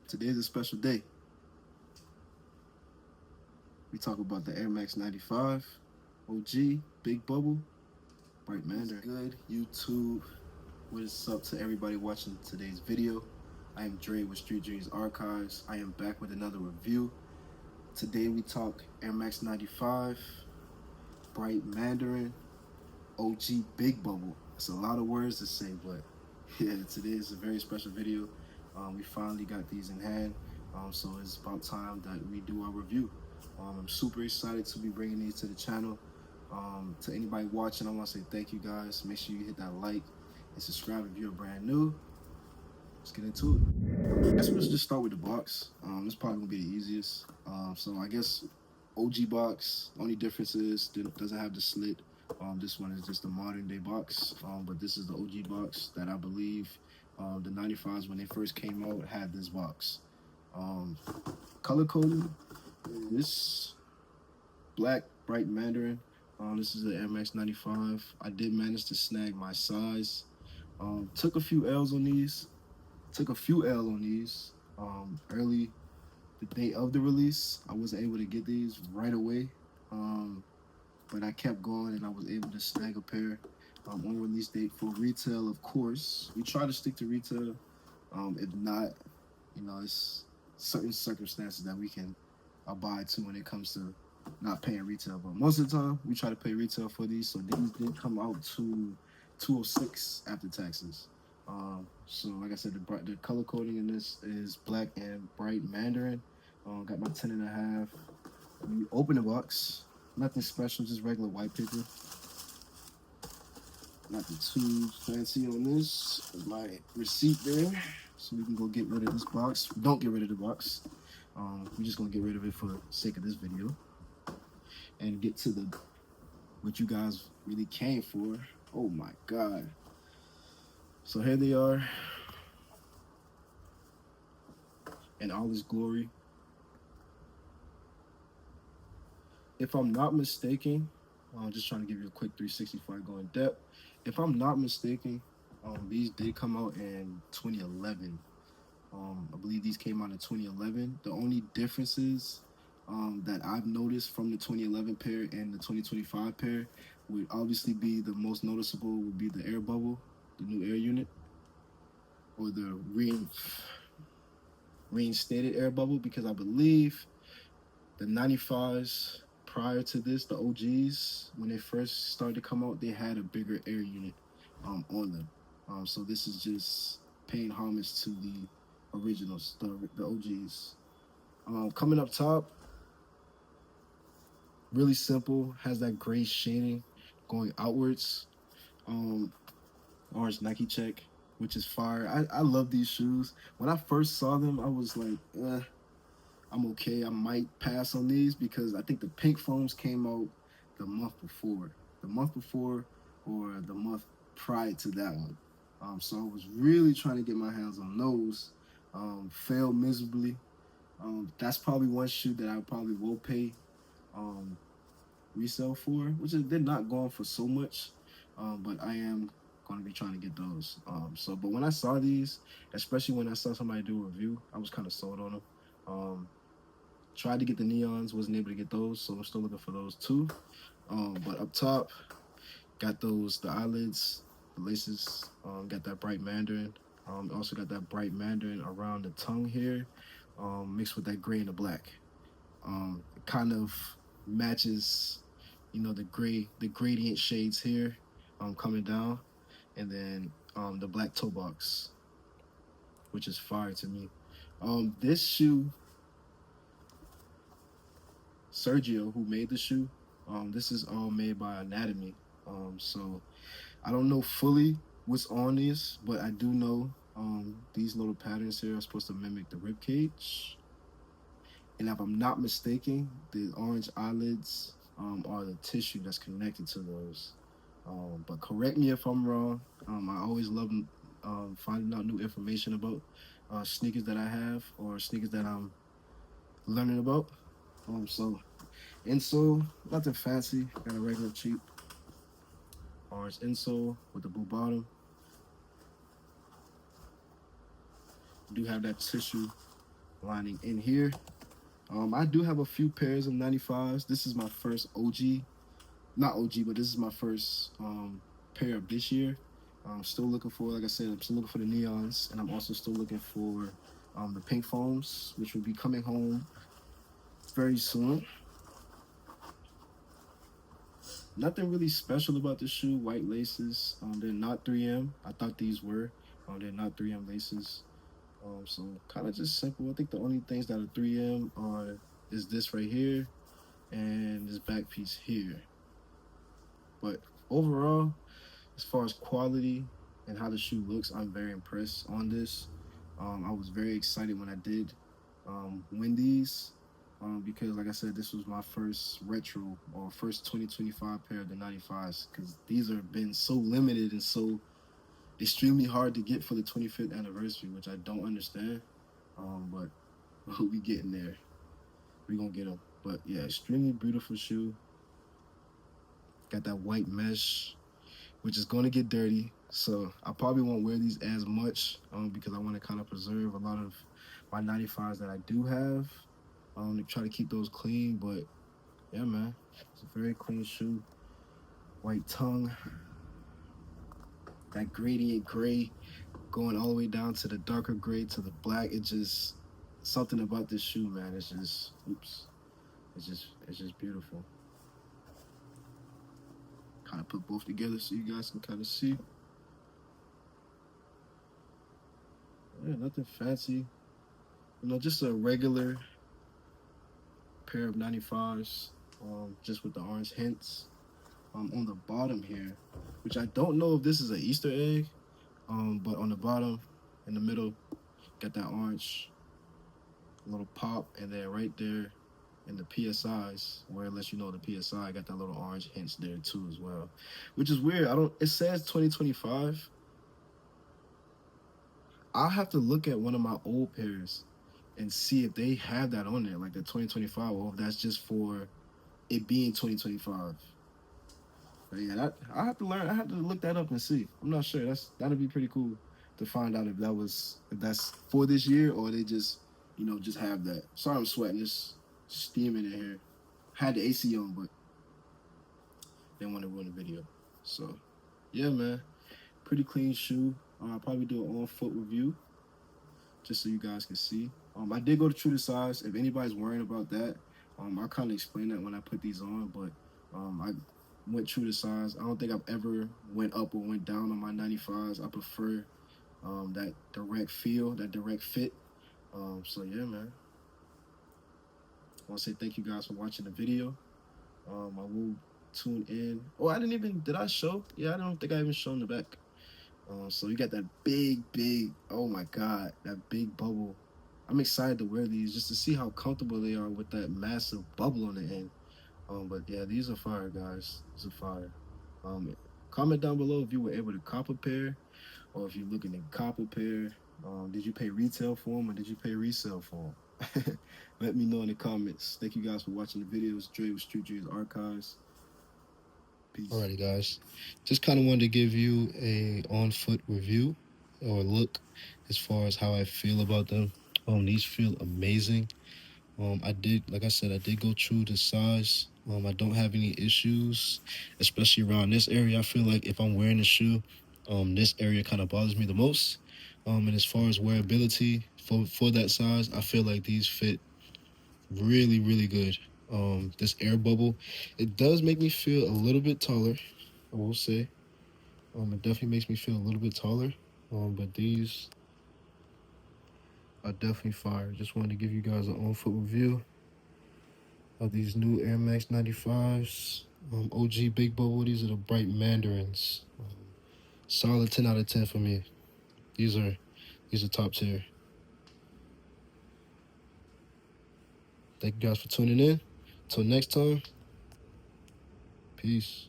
Today is a special day. We talk about the Air Max 95, OG, Big Bubble, Bright Mandarin. Good, YouTube. What is up to everybody watching today's video? I am Dre with Street Dreams Archives. I am back with another review. Today we talk Air Max 95, Bright Mandarin, OG, Big Bubble. It's a lot of words to say, but yeah, today is a very special video. We finally got these in hand, so it's about time that we do our review. I'm super excited to be bringing these to the channel. To anybody watching, I want to say thank you guys. Make sure you hit that like and subscribe if you're brand new. Let's get into it. I guess we'll just start with the box. This probably gonna be the easiest. So I guess OG box. Only difference is it doesn't have the slit. This one is just a modern day box. But this is the OG box that I believe the 95s when they first came out had this box. Color coding. This black Bright Mandarin. This is the Air Max 95. I did manage to snag my size. Took a few L's on these. Early the day of the release. I wasn't able to get these right away. But I kept going and I was able to snag a pair on release date for retail, of course. We try to stick to retail. If not, it's certain circumstances that we can abide to when it comes to not paying retail. But most of the time, we try to pay retail for these. So these did come out to $206 after taxes. So like I said, the color coding in this is black and Bright Mandarin. Got my 10.5. When you open the box, nothing special, just regular white paper. Nothing too fancy on this. There's my receipt there, so we can go get rid of this box. Don't get rid of the box. We're just gonna get rid of it for the sake of this video and get to what you guys really came for. Oh my God. So here they are in all its glory. If I'm not mistaken, I'm just trying to give you a quick 360 before I go in depth. If I'm not mistaken, these did come out in 2011. I believe these came out in 2011. The only differences that I've noticed from the 2011 pair and the 2025 pair would obviously be the most noticeable would be the air bubble, the new air unit, or the reinstated air bubble, because I believe the 95s prior to this, the OGs, when they first started to come out, they had a bigger air unit on them. So this is just paying homage to the originals, the OGs. Coming up top, really simple, has that gray shading going outwards. Orange Nike check, which is fire. I love these shoes. When I first saw them, I was like, I'm okay. I might pass on these because I think the pink foams came out the month before or the month prior to that one. So I was really trying to get my hands on those. Failed miserably. That's probably one shoe that I probably will pay resale for, which is, they're not going for so much, but I am going to be trying to get those. But when I saw these, especially when I saw somebody do a review, I was kind of sold on them. Tried to get the neons, wasn't able to get those, so I'm still looking for those too. But up top, got the eyelids, the laces, got that Bright Mandarin. Also got that Bright Mandarin around the tongue here, mixed with that gray and the black. It kind of matches, the gradient shades here, coming down, and then the black toe box, which is fire to me. This shoe, Sergio, who made the shoe, this is all made by Anatomy. So I don't know fully what's on these, but I do know these little patterns here are supposed to mimic the rib cage. And if I'm not mistaken, the orange eyelids are the tissue that's connected to those. But correct me if I'm wrong. I always love finding out new information about sneakers that I have or sneakers that I'm learning about. So insole, nothing fancy. Got a regular cheap orange insole with the blue bottom. Do have that tissue lining in here. I do have a few pairs of 95s. This is my first OG, not OG, but this is my first pair of this year. I'm still looking for, like I said, I'm still looking for the neons, and I'm also still looking for the pink foams, which will be coming home very soon. Nothing really special about this shoe. White laces. They're not 3M. I thought these were. They're not 3M laces. So kind of just simple. I think the only things that are 3M are is this right here and this back piece here. But overall, as far as quality and how the shoe looks, I'm very impressed on this. I was very excited when I did win these because, like I said, this was my first retro or first 2025 pair of the 95s because these have been so limited and so extremely hard to get for the 25th anniversary, which I don't understand. But we getting there. We gonna get them. But yeah, extremely beautiful shoe. Got that white mesh, which is going to get dirty. So I probably won't wear these as much because I want to kind of preserve a lot of my 95s that I do have to try to keep those clean. But yeah, man, it's a very clean shoe. White tongue, that gradient gray going all the way down to the darker gray to the black. It just, something about this shoe, man. It's just, it's just beautiful. Kind of put both together so you guys can kind of see. Yeah, nothing fancy. You know, just a regular pair of 95s, just with the orange hints on the bottom here, which I don't know if this is an Easter egg, but on the bottom, in the middle, got that orange little pop, and then right there in the PSIs, where it lets you know the PSI, got that little orange hints there too as well, which is weird. It says 2025. I'll have to look at one of my old pairs and see if they have that on there, like the 2025, or if that's just for it being 2025. But yeah, I have to learn. I have to look that up and see. I'm not sure. That'd be pretty cool to find out if that's for this year or they just just have that. Sorry, I'm sweating. Just steaming in here. Had the AC on, but didn't want to ruin the video. So yeah, man, pretty clean shoe. I'll probably do an on-foot review just so you guys can see. I did go to true to size. If anybody's worrying about that, I'll kind of explain that when I put these on. But I went true to size. I don't think I've ever went up or went down on my 95s. I prefer that direct feel, that direct fit. So yeah, man. I want to say thank you guys for watching the video. I will tune in. Oh, did I show? Yeah, I don't think I even shown the back. So you got that big, oh my God, that big bubble. I'm excited to wear these just to see how comfortable they are with that massive bubble on the end. But yeah, these are fire, guys. These are fire. Comment down below if you were able to cop a pair or if you're looking to cop a pair. Did you pay retail for them or did you pay resale for them? Let me know in the comments. Thank you guys for watching the videos. Dre with Street Dreams Archives. Peace. Alrighty, guys. Just kind of wanted to give you a on-foot review or look as far as how I feel about them. These feel amazing. Like I said, I did go true to size. I don't have any issues, especially around this area. I feel like if I'm wearing a shoe, this area kind of bothers me the most. And as far as wearability for that size, I feel like these fit really, really good. This air bubble, it does make me feel a little bit taller, I will say. It definitely makes me feel a little bit taller. But these are definitely fire. Just wanted to give you guys an on-foot review of these new Air Max 95s. OG Big Bubble. These are the bright Mandarins. Solid 10 out of 10 for me. These are top tier. Thank you guys for tuning in. Till next time, peace.